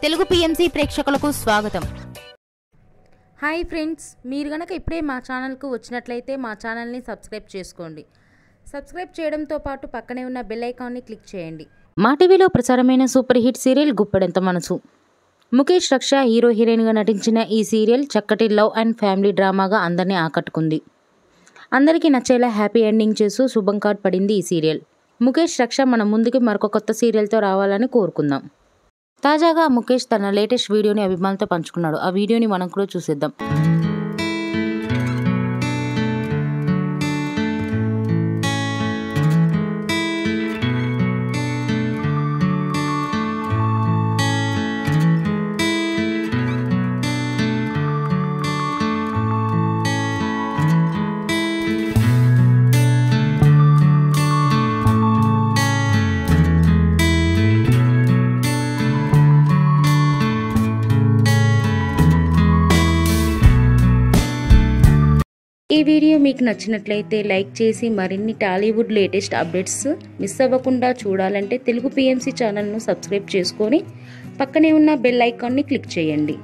Telugu PMC ప్రేక్షకులకు స్వాగతం. Hi friends, మీరు గనక ఇప్పుడే మా ఛానల్కు వచ్చినట్లయితే మా ఛానల్ని సబ్స్క్రైబ్ చేసుకోండి. సబ్స్క్రైబ్ చేయడంతో పాటు పక్కనే ఉన్న బెల్ ఐకాన్ని క్లిక్ చేయండి. మా టీవీలో ప్రసారమైన సూపర్ హిట్ సీరియల్ గుప్పెడంత మనసు. ముఖేష్ రక్ష హీరో హీరోయిన్గా నటించిన ఈ సీరియల్ చక్కటి లవ్ అండ్ ఫ్యామిలీ డ్రామాగా అందరినీ ఆకట్టుకుంది. అందరికీ నచ్చేలా హ్యాపీ ఎండింగ్ చేస్తూ శుభం కార్డ్ పడింది ఈ సీరియల్. ముఖేష్ రక్ష మన ముందుకి మరొక కొత్త సీరియల్తో రావాలని కోరుకుందాం. తాజాగా ముఖేష్ తన లేటెస్ట్ వీడియోని అభిమానులతో పంచుకున్నాడు. ఆ వీడియోని మనం కూడా చూసేద్దాం. ఈ వీడియో మీకు నచ్చినట్లయితే లైక్ చేసి మరిన్ని టాలీవుడ్ లేటెస్ట్ అప్డేట్స్ మిస్ అవ్వకుండా చూడాలంటే తెలుగు పిఎంసి ఛానల్ను సబ్స్క్రైబ్ చేసుకొని పక్కనే ఉన్న బెల్ ఐకాన్ని క్లిక్ చేయండి.